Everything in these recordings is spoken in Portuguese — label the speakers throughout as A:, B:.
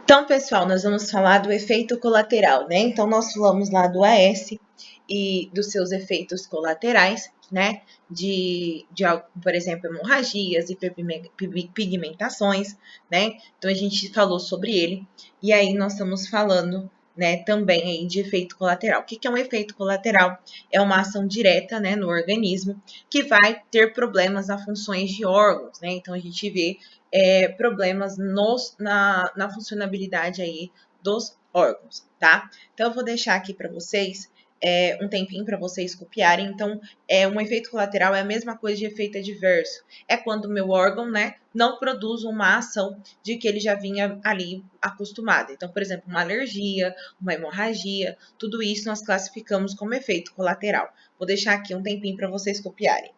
A: Então, pessoal, nós vamos falar do efeito colateral, né? Então, nós falamos lá do AS e dos seus efeitos colaterais, né? Por exemplo, hemorragias, hiperpigmentações, né? Então, a gente falou sobre ele. E aí, nós estamos falando, né, também aí de efeito colateral. O que é um efeito colateral? É uma ação direta, né, no organismo que vai ter problemas a funções de órgãos, né? Então, a gente vê problemas na funcionabilidade aí dos órgãos, tá? Então, eu vou deixar aqui para vocês um tempinho para vocês copiarem. Então, um efeito colateral é a mesma coisa de efeito adverso. É quando o meu órgão, né, não produz uma ação de que ele já vinha ali acostumado. Então, por exemplo, uma alergia, uma hemorragia, tudo isso nós classificamos como efeito colateral. Vou deixar aqui um tempinho para vocês copiarem.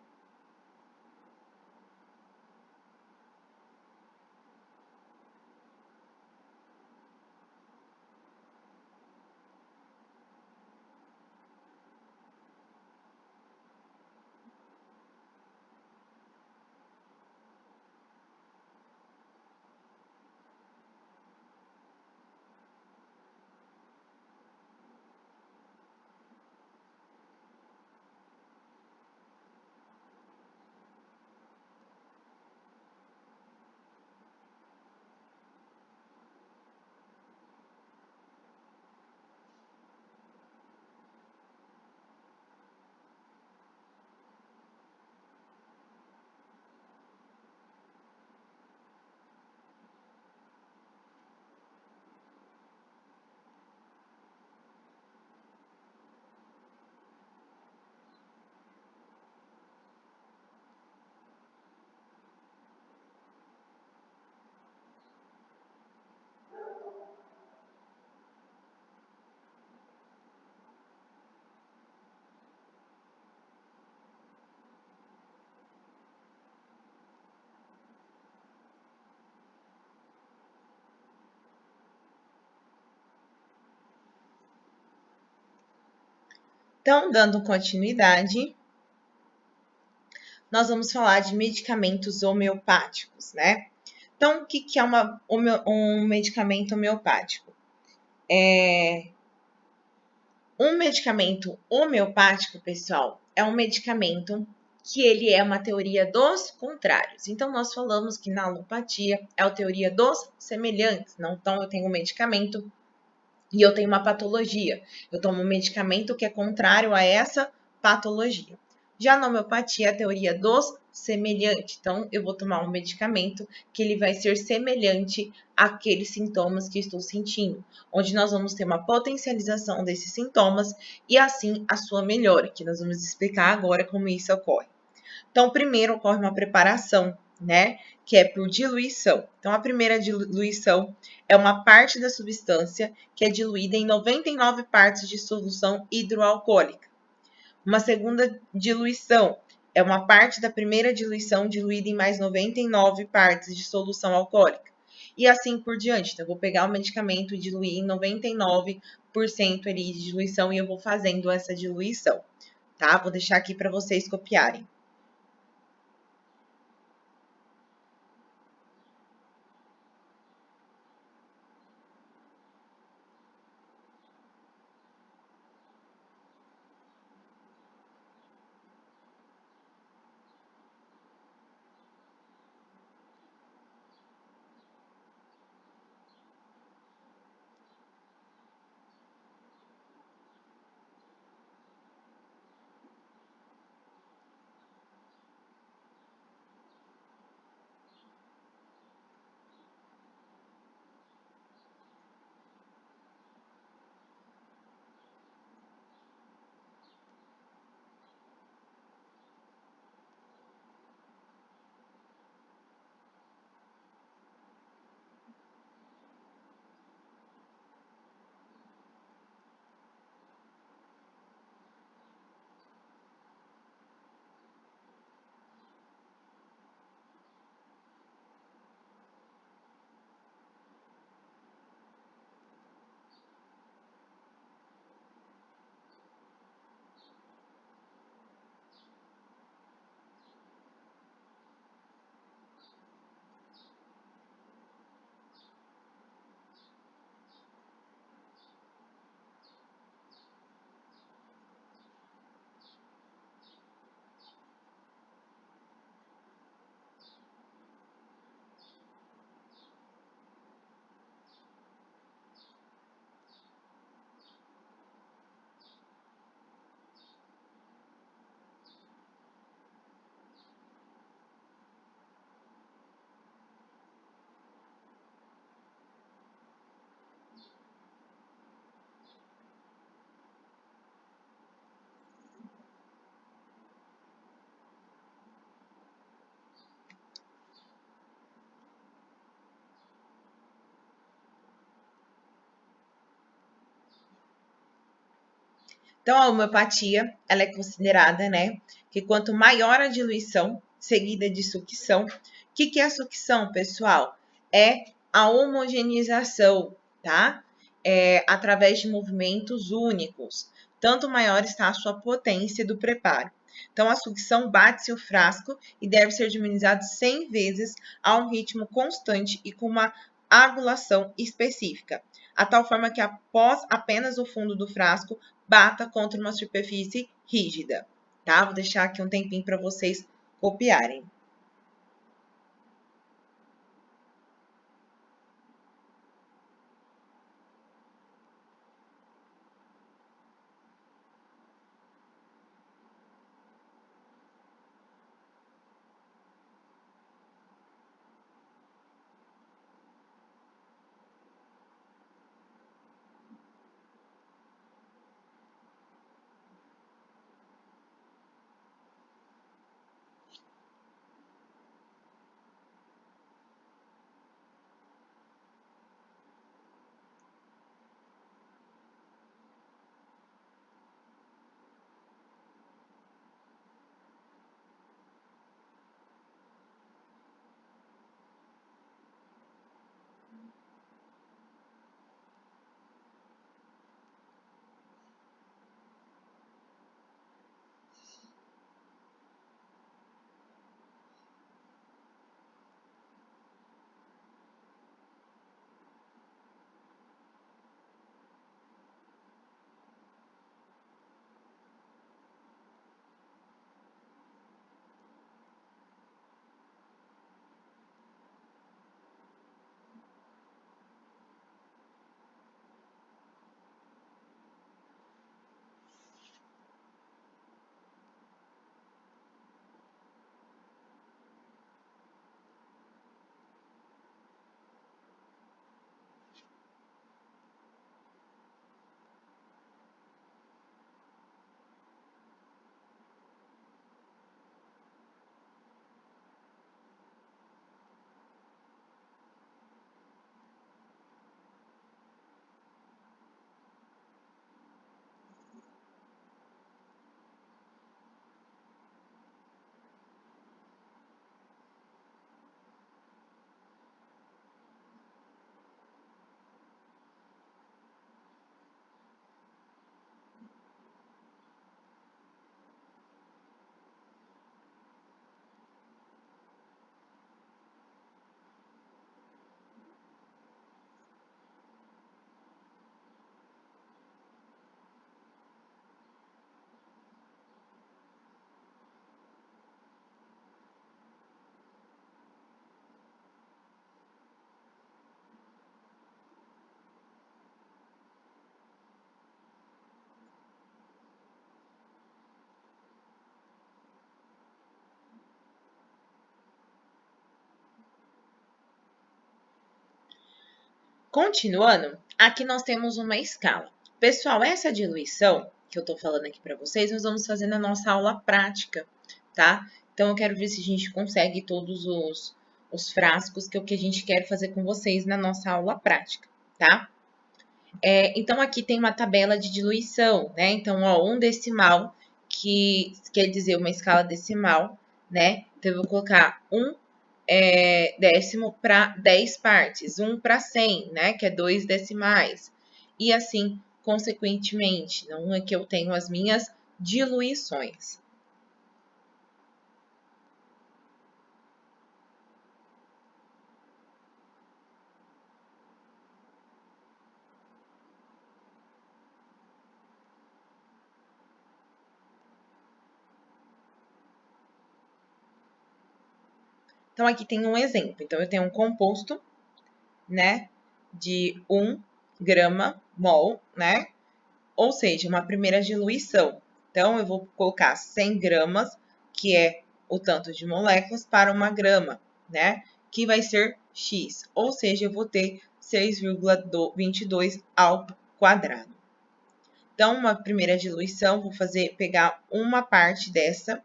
A: Então, dando continuidade, nós vamos falar de medicamentos homeopáticos, né? Então, o que é um medicamento homeopático? Um medicamento homeopático, pessoal, é um medicamento que ele é uma teoria dos contrários. Então, nós falamos que na alopatia é a teoria dos semelhantes. Não, então, eu tenho um medicamento e eu tenho uma patologia. Eu tomo um medicamento que é contrário a essa patologia. Já na homeopatia, é a teoria dos semelhantes. Então, eu vou tomar um medicamento que ele vai ser semelhante àqueles sintomas que estou sentindo, onde nós vamos ter uma potencialização desses sintomas e assim a sua melhora, que nós vamos explicar agora como isso ocorre. Então, primeiro ocorre uma preparação, né? Que é por diluição. Então, a primeira diluição é uma parte da substância que é diluída em 99 partes de solução hidroalcoólica. Uma segunda diluição é uma parte da primeira diluição diluída em mais 99 partes de solução alcoólica. E assim por diante. Então, eu vou pegar o medicamento e diluir em 99% ali de diluição e eu vou fazendo essa diluição, tá? Vou deixar aqui para vocês copiarem. Então, a homeopatia, ela é considerada, né, que quanto maior a diluição, seguida de sucção. O que é a sucção, pessoal? É a homogeneização, tá? Através de movimentos únicos. Tanto maior está a sua potência do preparo. Então, a sucção bate-se o frasco e deve ser diminuído 100 vezes a um ritmo constante e com uma angulação específica, a tal forma que após apenas o fundo do frasco bata contra uma superfície rígida, tá? Vou deixar aqui um tempinho para vocês copiarem. Continuando, aqui nós temos uma escala. Pessoal, essa diluição que eu tô falando aqui para vocês, nós vamos fazer na nossa aula prática, tá? Então, eu quero ver se a gente consegue todos os frascos, que é o que a gente quer fazer com vocês na nossa aula prática, tá? Então, aqui tem uma tabela de diluição, né? Então, ó, um decimal, que quer dizer uma escala decimal, né? Então, eu vou colocar décimo para 10 partes, 1 para 100, né? Que é 2 decimais. E assim, consequentemente, não é que eu tenho as minhas diluições. Então, aqui tem um exemplo. Então, eu tenho um composto, né? De 1 grama mol, né? Ou seja, uma primeira diluição. Então, eu vou colocar 100 gramas, que é o tanto de moléculas, para 1 grama, né? Que vai ser X. Ou seja, eu vou ter 6,22 ao quadrado. Então, uma primeira diluição, vou pegar uma parte dessa,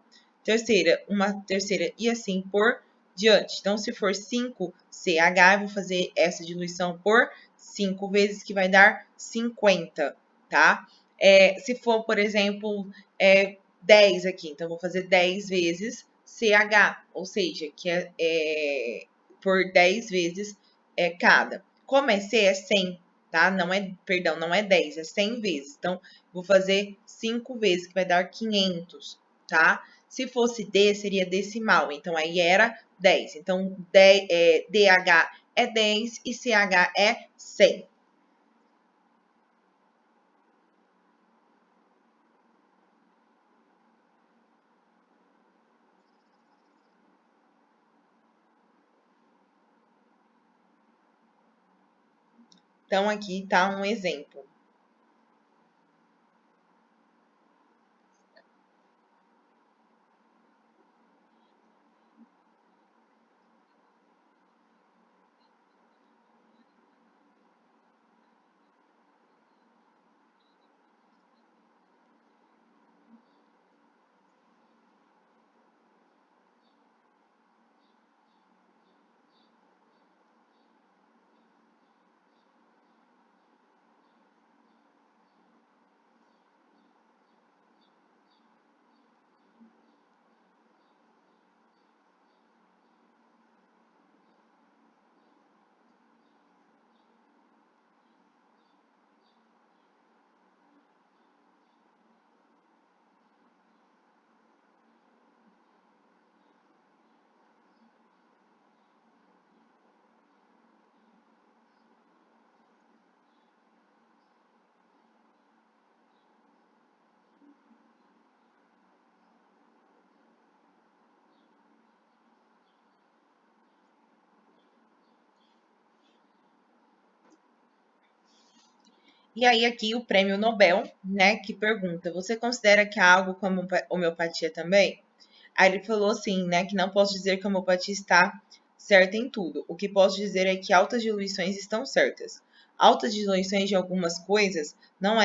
A: uma terceira e assim por diante. Então, se for 5CH, eu vou fazer essa diluição por 5 vezes, que vai dar 50, tá? Se for, por exemplo, 10 aqui, então vou fazer 10 vezes CH, ou seja, que por 10 vezes cada. Como é C, é 100, tá? Não é, perdão, não é 10, é 100 vezes. Então, vou fazer 5 vezes, que vai dar 500, tá? Se fosse D, seria decimal, então aí era 10. Então, DH é 10 e CH é 100. Então, aqui está um exemplo. E aí, aqui o prêmio Nobel, né, que pergunta: você considera que há algo como homeopatia também? Aí ele falou assim, né, que não posso dizer que a homeopatia está certa em tudo. O que posso dizer é que altas diluições estão certas. Altas diluições de algumas coisas não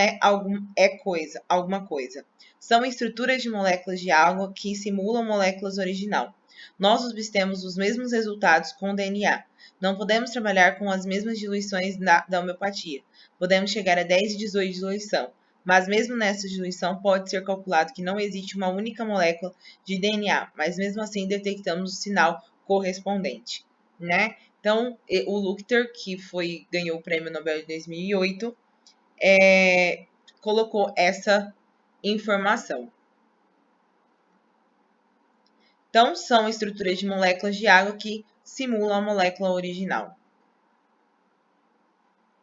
A: alguma coisa. São estruturas de moléculas de água que simulam moléculas original. Nós obtemos os mesmos resultados com o DNA. Não podemos trabalhar com as mesmas diluições da homeopatia. Podemos chegar a 10 e 18 de diluição, mas mesmo nessa diluição pode ser calculado que não existe uma única molécula de DNA, mas mesmo assim detectamos o sinal correspondente, né? Então, o Lukter, que ganhou o Prêmio Nobel de 2008, colocou essa informação. Então, são estruturas de moléculas de água que simulam a molécula original.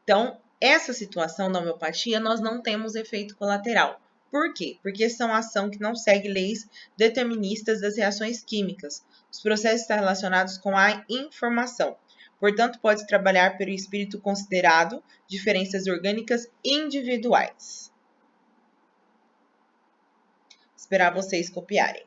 A: Então, essa situação da homeopatia, nós não temos efeito colateral. Por quê? Porque são ação que não segue leis deterministas das reações químicas. Os processos estão relacionados com a informação. Portanto, pode trabalhar pelo espírito considerado diferenças orgânicas individuais. Esperar vocês copiarem.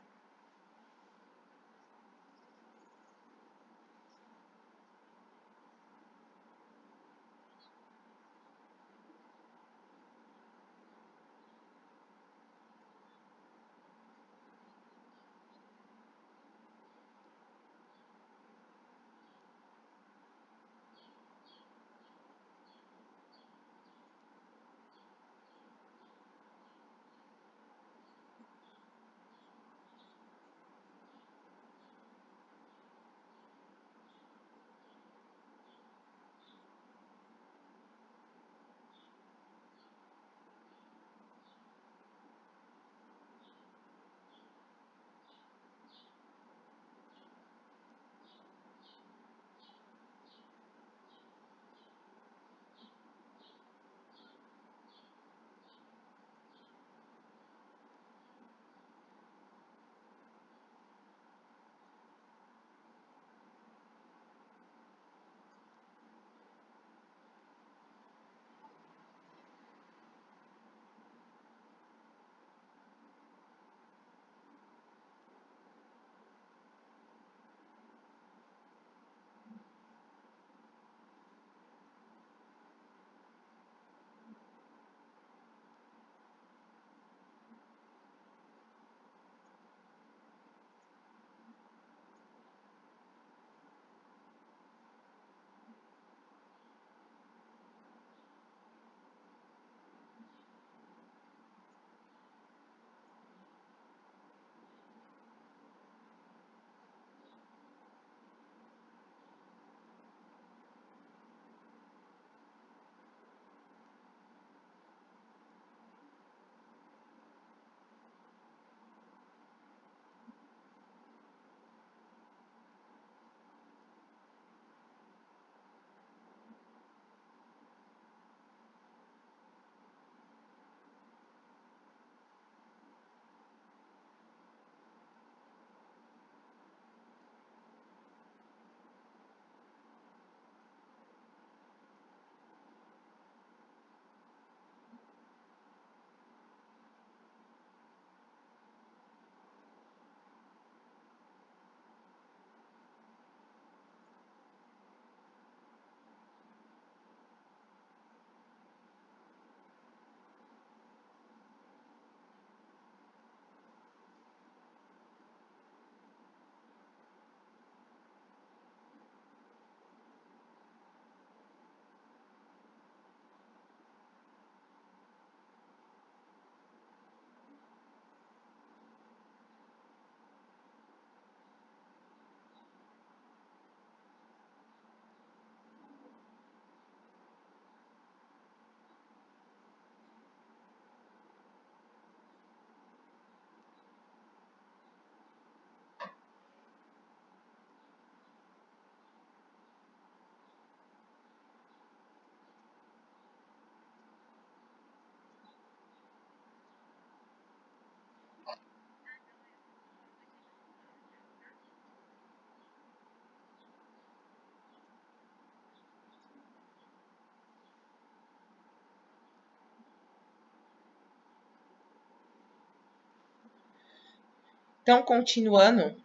A: Então, continuando,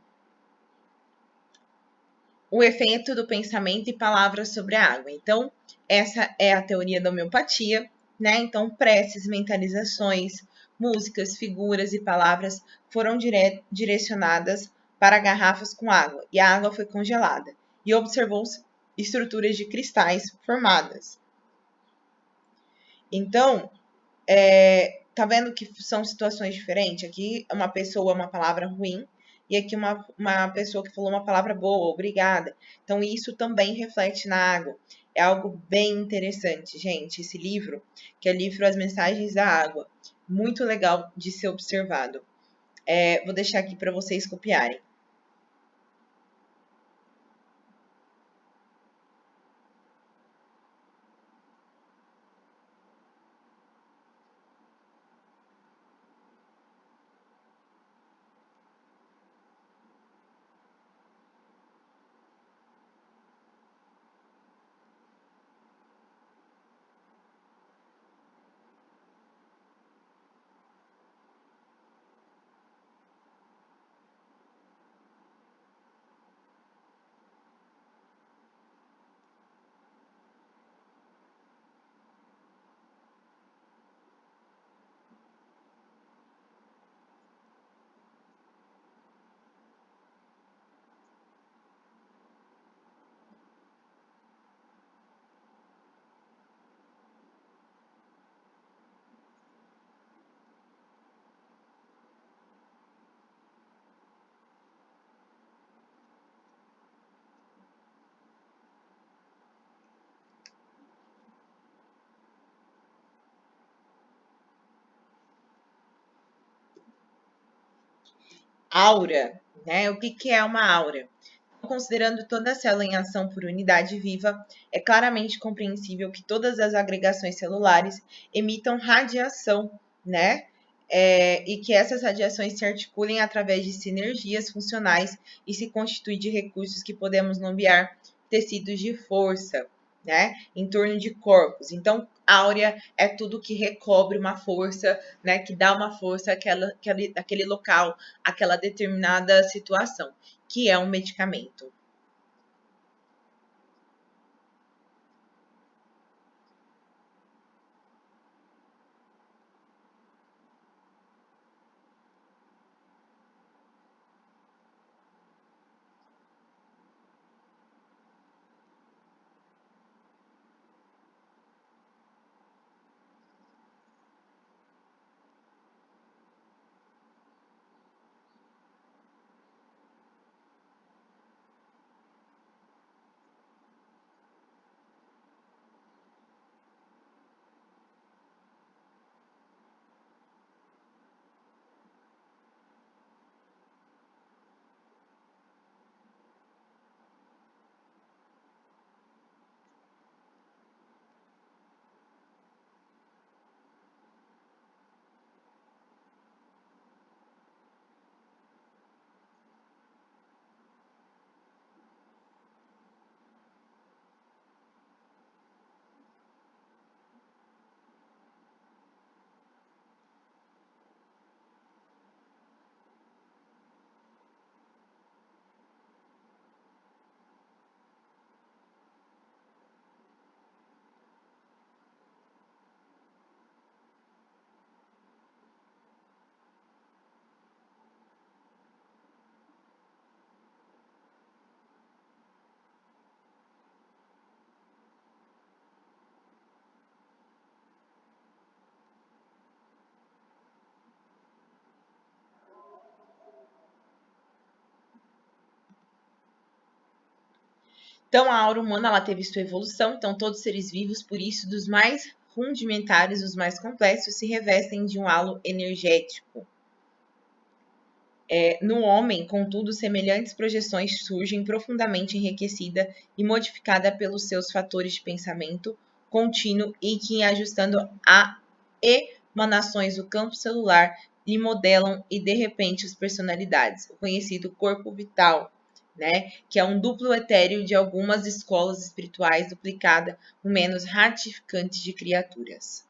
A: o efeito do pensamento e palavras sobre a água. Então, essa é a teoria da homeopatia, né? Então, preces, mentalizações, músicas, figuras e palavras foram direcionadas para garrafas com água, e a água foi congelada, e observou-se estruturas de cristais formadas. Então, tá vendo que são situações diferentes? Aqui uma pessoa, uma palavra ruim, e aqui uma pessoa que falou uma palavra boa, obrigada. Então, isso também reflete na água. É algo bem interessante, gente. Esse livro, que é o livro As Mensagens da Água, muito legal de ser observado. Vou deixar aqui para vocês copiarem. Aura, né? O que é uma aura? Considerando toda a célula em ação por unidade viva, é claramente compreensível que todas as agregações celulares emitam radiação, né? E que essas radiações se articulem através de sinergias funcionais e se constituem de recursos que podemos nomear tecidos de força, né? Em torno de corpos. Então, áurea é tudo que recobre uma força, né? Que dá uma força àquele local, àquela determinada situação, que é um medicamento. Então, a aura humana ela teve sua evolução, então todos os seres vivos, por isso, dos mais rudimentares, os mais complexos, se revestem de um halo energético. No homem, contudo, semelhantes projeções surgem profundamente enriquecida e modificada pelos seus fatores de pensamento contínuo e que, ajustando a emanações do campo celular, lhe modelam e, de repente, as personalidades, o conhecido corpo vital, né? Que é um duplo etéreo de algumas escolas espirituais duplicada, o menos ratificante de criaturas.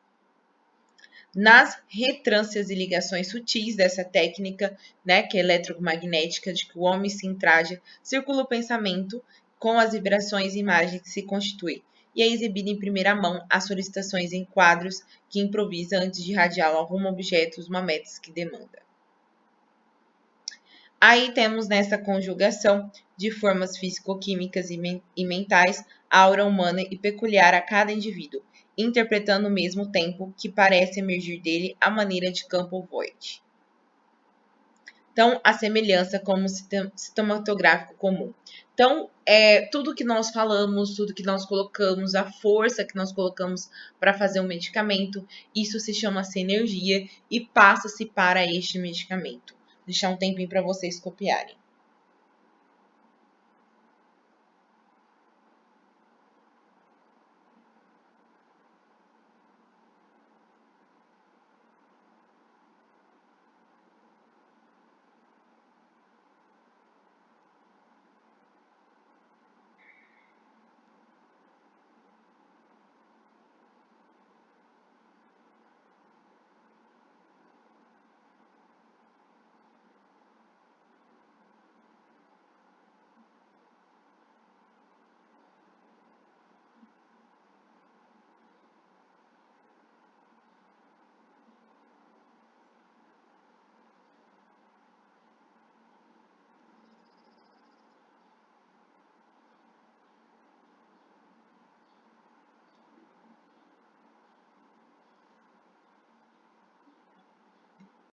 A: nas retrâncias e ligações sutis dessa técnica, né, que é eletromagnética, de que o homem se entraja, circula o pensamento com as vibrações e imagens que se constituem, e é exibido em primeira mão as solicitações em quadros que improvisa antes de irradiá-lo algum objeto, uma meta que demanda. Aí temos nessa conjugação de formas físico-químicas e mentais, a aura humana e peculiar a cada indivíduo, interpretando ao mesmo tempo que parece emergir dele a maneira de campo void. Então, a semelhança como sistematográfico comum. Então, tudo que nós falamos, tudo que nós colocamos, a força que nós colocamos para fazer um medicamento, isso se chama sinergia e passa-se para este medicamento. Deixar um tempinho para vocês copiarem.